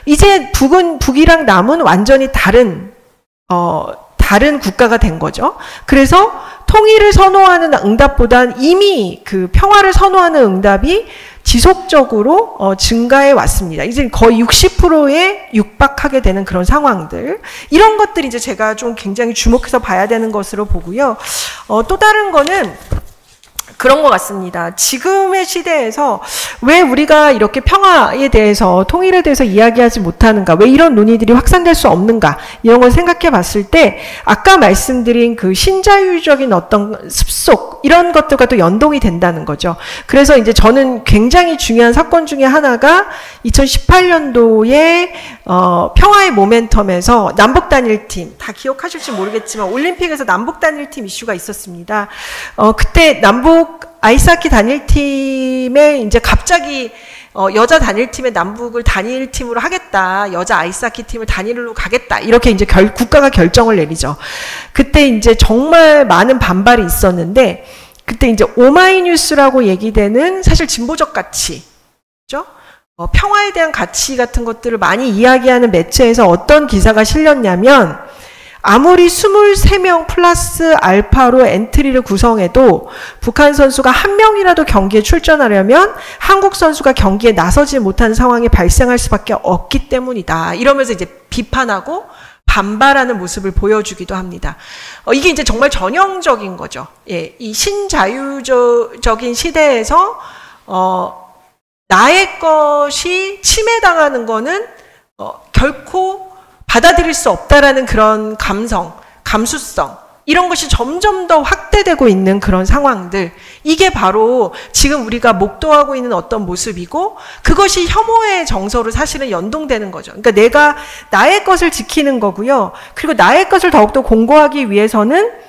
이제 북이랑 남은 완전히 다른 국가가 된 거죠. 그래서 통일을 선호하는 응답보단 이미 그 평화를 선호하는 응답이 지속적으로 증가해 왔습니다. 이제 거의 60%에 육박하게 되는 그런 상황들. 이런 것들이 이제 제가 좀 굉장히 주목해서 봐야 되는 것으로 보고요. 또 다른 거는 그런 것 같습니다. 지금의 시대에서 왜 우리가 이렇게 평화에 대해서, 통일에 대해서 이야기하지 못하는가, 왜 이런 논의들이 확산될 수 없는가, 이런 걸 생각해 봤을 때 아까 말씀드린 그 신자유적인 어떤 습속, 이런 것들과 또 연동이 된다는 거죠. 그래서 이제 저는 굉장히 중요한 사건 중에 하나가 2018년도에 평화의 모멘텀에서 남북 단일팀, 다 기억하실지 모르겠지만 올림픽에서 남북 단일팀 이슈가 있었습니다. 그때 남북 아이스하키 단일팀에 이제 갑자기 여자 단일팀의 남북을 단일팀으로 하겠다, 여자 아이스하키 팀을 단일로 가겠다, 이렇게 이제 국가가 결정을 내리죠. 그때 이제 정말 많은 반발이 있었는데, 그때 이제 오마이뉴스라고 얘기되는 사실 진보적 가치죠. 평화에 대한 가치 같은 것들을 많이 이야기하는 매체에서 어떤 기사가 실렸냐면, 아무리 23명 플러스 알파로 엔트리를 구성해도 북한 선수가 한 명이라도 경기에 출전하려면 한국 선수가 경기에 나서지 못한 상황이 발생할 수밖에 없기 때문이다. 이러면서 이제 비판하고 반발하는 모습을 보여주기도 합니다. 이게 이제 정말 전형적인 거죠. 예, 이 신자유적인 시대에서 나의 것이 침해당하는 거는 결코 받아들일 수 없다라는 그런 감성, 감수성, 이런 것이 점점 더 확대되고 있는 그런 상황들, 이게 바로 지금 우리가 목도하고 있는 어떤 모습이고, 그것이 혐오의 정서로 사실은 연동되는 거죠. 그러니까 내가 나의 것을 지키는 거고요. 그리고 나의 것을 더욱더 공고하기 위해서는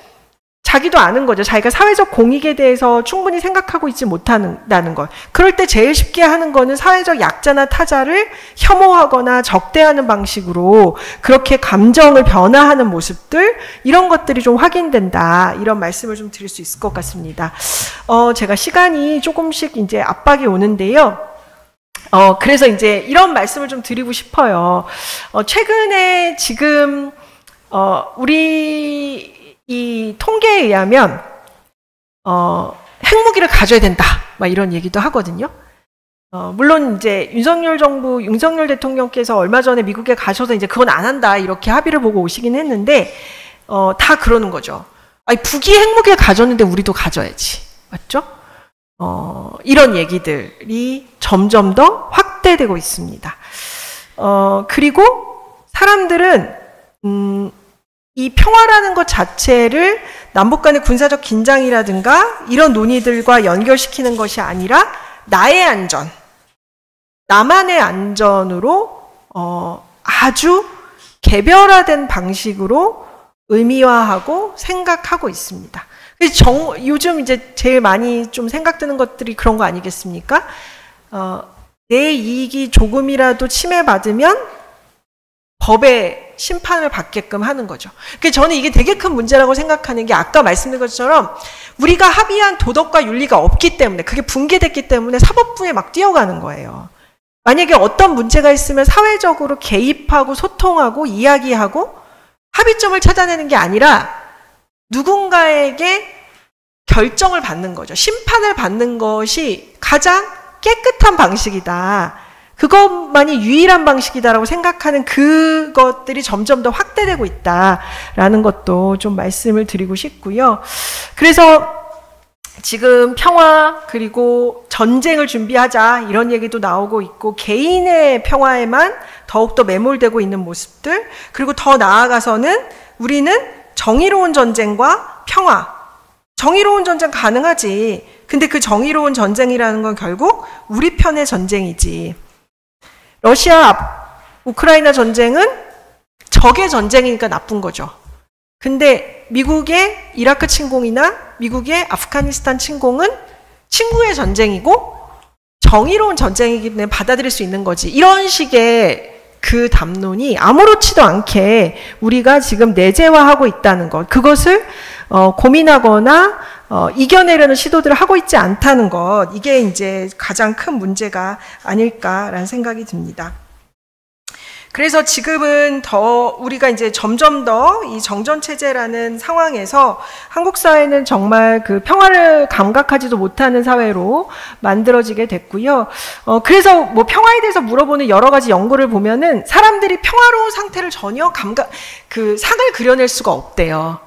자기도 아는 거죠. 자기가 사회적 공익에 대해서 충분히 생각하고 있지 못한다는 것. 그럴 때 제일 쉽게 하는 거는 사회적 약자나 타자를 혐오하거나 적대하는 방식으로 그렇게 감정을 변화하는 모습들, 이런 것들이 좀 확인된다. 이런 말씀을 좀 드릴 수 있을 것 같습니다. 제가 시간이 조금씩 이제 압박이 오는데요. 그래서 이제 이런 말씀을 좀 드리고 싶어요. 최근에 지금 우리 이 통계에 의하면 핵무기를 가져야 된다, 막 이런 얘기도 하거든요. 물론 이제 윤석열 대통령께서 얼마 전에 미국에 가셔서 이제 그건 안 한다, 이렇게 합의를 보고 오시긴 했는데, 다 그러는 거죠. 아니, 북이 핵무기를 가졌는데 우리도 가져야지, 맞죠? 이런 얘기들이 점점 더 확대되고 있습니다. 그리고 사람들은 이 평화라는 것 자체를 남북 간의 군사적 긴장이라든가 이런 논의들과 연결시키는 것이 아니라 나의 안전, 나만의 안전으로 아주 개별화된 방식으로 의미화하고 생각하고 있습니다. 요즘 이제 제일 많이 좀 생각드는 것들이 그런 거 아니겠습니까? 내 이익이 조금이라도 침해받으면 법의 심판을 받게끔 하는 거죠. 그래서 저는 이게 되게 큰 문제라고 생각하는 게, 아까 말씀드린 것처럼 우리가 합의한 도덕과 윤리가 없기 때문에, 그게 붕괴됐기 때문에 사법부에 막 뛰어가는 거예요. 만약에 어떤 문제가 있으면 사회적으로 개입하고 소통하고 이야기하고 합의점을 찾아내는 게 아니라 누군가에게 결정을 받는 거죠. 심판을 받는 것이 가장 깨끗한 방식이다. 그것만이 유일한 방식이다라고 생각하는 그것들이 점점 더 확대되고 있다라는 것도 좀 말씀을 드리고 싶고요. 그래서 지금 평화, 그리고 전쟁을 준비하자, 이런 얘기도 나오고 있고, 개인의 평화에만 더욱더 매몰되고 있는 모습들, 그리고 더 나아가서는 우리는 정의로운 전쟁과 평화, 정의로운 전쟁 가능하지. 근데 그 정의로운 전쟁이라는 건 결국 우리 편의 전쟁이지. 러시아, 우크라이나 전쟁은 적의 전쟁이니까 나쁜 거죠. 근데 미국의 이라크 침공이나 미국의 아프가니스탄 침공은 친구의 전쟁이고 정의로운 전쟁이기 때문에 받아들일 수 있는 거지. 이런 식의 그 담론이 아무렇지도 않게 우리가 지금 내재화하고 있다는 것, 그것을 고민하거나 이겨내려는 시도들을 하고 있지 않다는 것, 이게 이제 가장 큰 문제가 아닐까라는 생각이 듭니다. 그래서 지금은 더 우리가 이제 점점 더 이 정전체제라는 상황에서 한국 사회는 정말 그 평화를 감각하지도 못하는 사회로 만들어지게 됐고요. 그래서 뭐 평화에 대해서 물어보는 여러 가지 연구를 보면은 사람들이 평화로운 상태를 전혀 그 상을 그려낼 수가 없대요.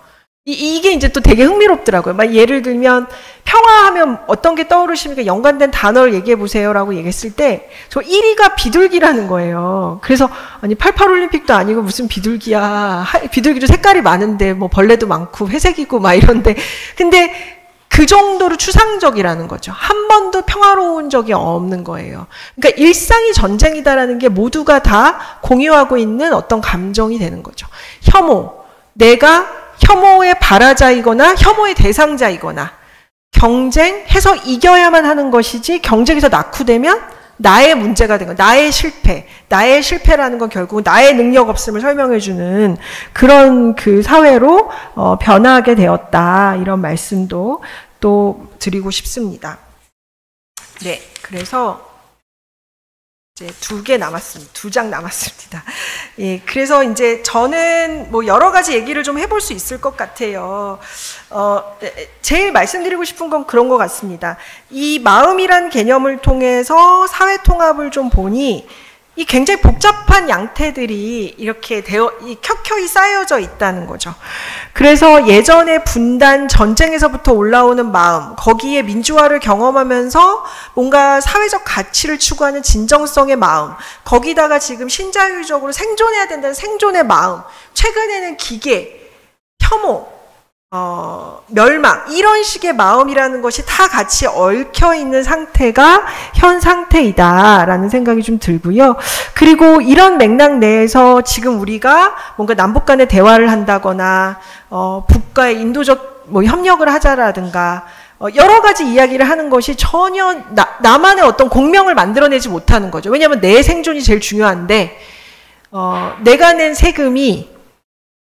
이게 이제 또 되게 흥미롭더라고요. 막 예를 들면 평화하면 어떤 게 떠오르십니까? 연관된 단어를 얘기해 보세요라고 얘기했을 때 저 1위가 비둘기라는 거예요. 그래서 아니 88 올림픽도 아니고 무슨 비둘기야. 비둘기도 색깔이 많은데 뭐 벌레도 많고 회색이고 막 이런데 근데 그 정도로 추상적이라는 거죠. 한 번도 평화로운 적이 없는 거예요. 그러니까 일상이 전쟁이다라는 게 모두가 다 공유하고 있는 어떤 감정이 되는 거죠. 혐오, 내가 혐오의 발화자이거나 혐오의 대상자이거나 경쟁해서 이겨야만 하는 것이지 경쟁에서 낙후되면 나의 문제가 된 거, 나의 실패라는 건 결국 나의 능력 없음을 설명해주는 그런 그 사회로 변화하게 되었다. 이런 말씀도 또 드리고 싶습니다. 네, 그래서 이제 2장 남았습니다. 예, 그래서 이제 저는 뭐 여러 가지 얘기를 좀 해볼 수 있을 것 같아요. 제일 말씀드리고 싶은 건 그런 것 같습니다. 이 마음이란 개념을 통해서 사회 통합을 좀 보니 이 굉장히 복잡한 양태들이 이렇게 켜켜이 쌓여져 있다는 거죠. 그래서 예전의 분단, 전쟁에서부터 올라오는 마음, 거기에 민주화를 경험하면서 뭔가 사회적 가치를 추구하는 진정성의 마음, 거기다가 지금 신자유적으로 생존해야 된다는 생존의 마음, 최근에는 기계, 혐오, 멸망, 이런 식의 마음이라는 것이 다 같이 얽혀있는 상태가 현 상태이다라는 생각이 좀 들고요. 그리고 이런 맥락 내에서 지금 우리가 뭔가 남북 간의 대화를 한다거나, 북과의 인도적 협력을 하자라든가, 여러 가지 이야기를 하는 것이 전혀 나만의 어떤 공명을 만들어내지 못하는 거죠. 왜냐하면 내 생존이 제일 중요한데, 내가 낸 세금이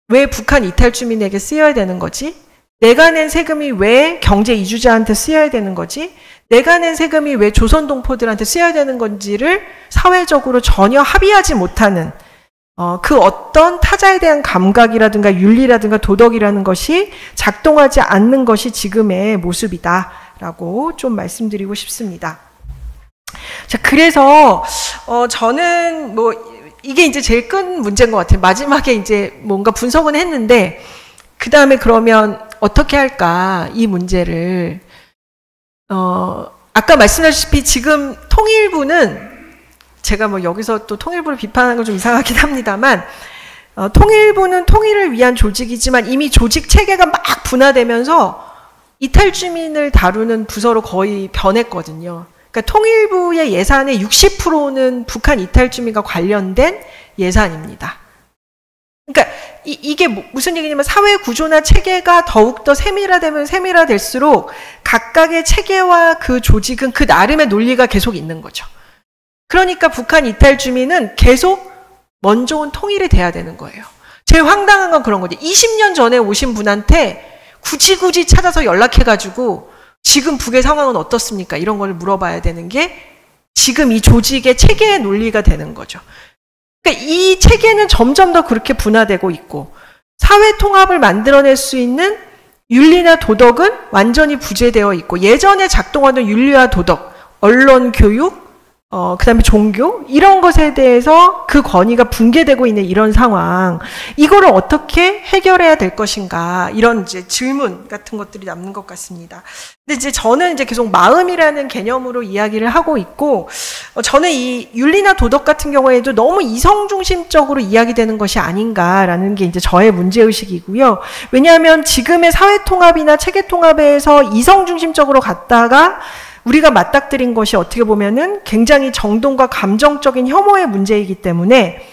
왜 북한 이탈 주민에게 쓰여야 되는 거지? 내가 낸 세금이 왜 경제 이주자한테 쓰여야 되는 거지? 내가 낸 세금이 왜 조선 동포들한테 쓰여야 되는 건지를 사회적으로 전혀 합의하지 못하는 그 어떤 타자에 대한 감각이라든가 윤리라든가 도덕이라는 것이 작동하지 않는 것이 지금의 모습이다라고 좀 말씀드리고 싶습니다. 자, 그래서 저는 뭐 이게 이제 제일 큰 문제인 것 같아요. 마지막에 이제 뭔가 분석은 했는데, 그 다음에 그러면 어떻게 할까, 이 문제를. 아까 말씀하셨다시피 지금 통일부는, 제가 뭐 여기서 또 통일부를 비판하는 건 좀 이상하긴 합니다만, 통일부는 통일을 위한 조직이지만 이미 조직 체계가 막 분화되면서 이탈주민을 다루는 부서로 거의 변했거든요. 그러니까 통일부의 예산의 60%는 북한 이탈주민과 관련된 예산입니다. 그러니까 이게 무슨 얘기냐면 사회 구조나 체계가 더욱더 세밀화되면 세밀화될수록 각각의 체계와 그 조직은 그 나름의 논리가 계속 있는 거죠. 그러니까 북한 이탈주민은 계속 먼저 온 통일이 돼야 되는 거예요. 제일 황당한 건 그런 거죠. 20년 전에 오신 분한테 굳이 찾아서 연락해가지고 지금 북의 상황은 어떻습니까? 이런 걸 물어봐야 되는 게 지금 이 조직의 체계의 논리가 되는 거죠. 그러니까 이 체계는 점점 더 그렇게 분화되고 있고 사회 통합을 만들어낼 수 있는 윤리나 도덕은 완전히 부재되어 있고 예전에 작동하던 윤리와 도덕, 언론 교육, 그다음에 종교 이런 것에 대해서 그 권위가 붕괴되고 있는 이런 상황, 이거를 어떻게 해결해야 될 것인가, 이런 이제 질문 같은 것들이 남는 것 같습니다. 근데 이제 저는 이제 계속 마음이라는 개념으로 이야기를 하고 있고, 저는 이 윤리나 도덕 같은 경우에도 너무 이성 중심적으로 이야기되는 것이 아닌가라는 게 이제 저의 문제의식이고요. 왜냐하면 지금의 사회 통합이나 체계 통합에서 이성 중심적으로 갔다가 우리가 맞닥뜨린 것이 어떻게 보면은 굉장히 정동과 감정적인 혐오의 문제이기 때문에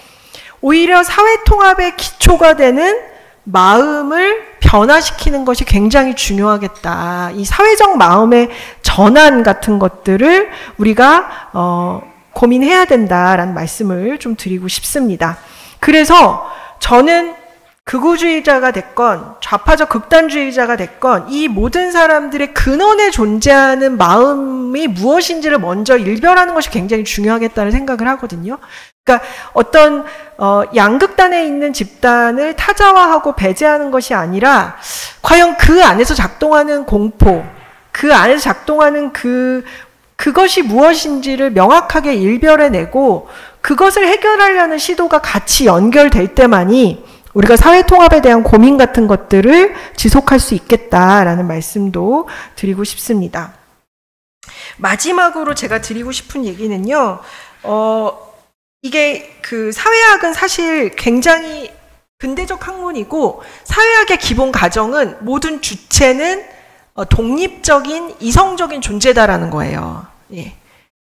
오히려 사회 통합의 기초가 되는 마음을 변화시키는 것이 굉장히 중요하겠다. 이 사회적 마음의 전환 같은 것들을 우리가 고민해야 된다라는 말씀을 좀 드리고 싶습니다. 그래서 저는 극우주의자가 됐건 좌파적 극단주의자가 됐건 이 모든 사람들의 근원에 존재하는 마음이 무엇인지를 먼저 일별하는 것이 굉장히 중요하겠다는 생각을 하거든요. 그러니까 어떤 양극단에 있는 집단을 타자화하고 배제하는 것이 아니라 과연 그 안에서 작동하는 공포, 그 안에서 작동하는 그것이 무엇인지를 명확하게 일별해내고 그것을 해결하려는 시도가 같이 연결될 때만이 우리가 사회통합에 대한 고민 같은 것들을 지속할 수 있겠다라는 말씀도 드리고 싶습니다. 마지막으로 제가 드리고 싶은 얘기는요, 이게 그 사회학은 사실 굉장히 근대적 학문이고 사회학의 기본 가정은 모든 주체는 독립적인 이성적인 존재다라는 거예요. 예.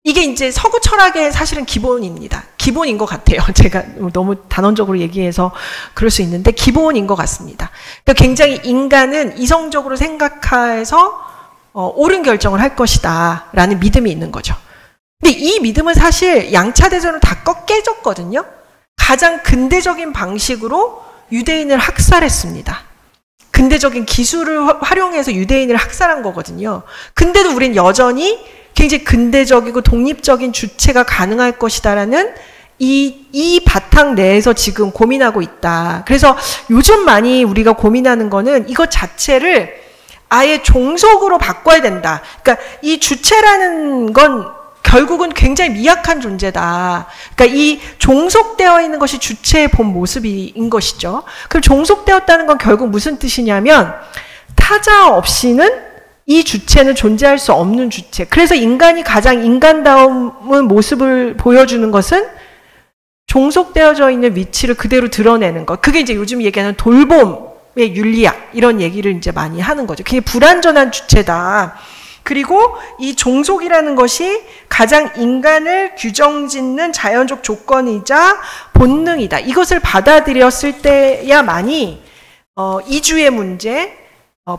이게 이제 서구 철학의 사실은 기본입니다. 기본인 것 같아요. 제가 너무 단언적으로 얘기해서 그럴 수 있는데 기본인 것 같습니다. 그러니까 굉장히 인간은 이성적으로 생각해서 옳은 결정을 할 것이다 라는 믿음이 있는 거죠. 근데 이 믿음은 사실 양차 대전을 다 깨졌거든요. 가장 근대적인 방식으로 유대인을 학살했습니다. 근대적인 기술을 활용해서 유대인을 학살한 거거든요. 근데도 우린 여전히 굉장히 근대적이고 독립적인 주체가 가능할 것이다라는 이 바탕 내에서 지금 고민하고 있다. 그래서 요즘 많이 우리가 고민하는 거는 이것 자체를 아예 종속으로 바꿔야 된다. 그러니까 이 주체라는 건 결국은 굉장히 미약한 존재다. 그러니까 이 종속되어 있는 것이 주체의 본 모습인 것이죠. 그럼 종속되었다는 건 결국 무슨 뜻이냐면 타자 없이는 이 주체는 존재할 수 없는 주체. 그래서 인간이 가장 인간다운 모습을 보여주는 것은 종속되어져 있는 위치를 그대로 드러내는 것. 그게 이제 요즘 얘기하는 돌봄의 윤리학 이런 얘기를 이제 많이 하는 거죠. 그게 불완전한 주체다. 그리고 이 종속이라는 것이 가장 인간을 규정짓는 자연적 조건이자 본능이다. 이것을 받아들였을 때야만이 이주의 문제,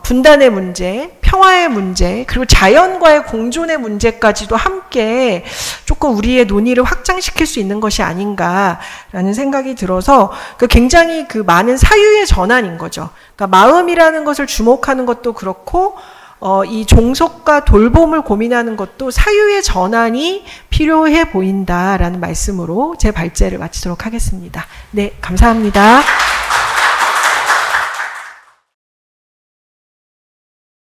분단의 문제, 평화의 문제, 그리고 자연과의 공존의 문제까지도 함께 조금 우리의 논의를 확장시킬 수 있는 것이 아닌가라는 생각이 들어서 굉장히 그 많은 사유의 전환인 거죠. 그러니까 마음이라는 것을 주목하는 것도 그렇고 이 종속과 돌봄을 고민하는 것도 사유의 전환이 필요해 보인다라는 말씀으로 제 발제를 마치도록 하겠습니다. 네, 감사합니다.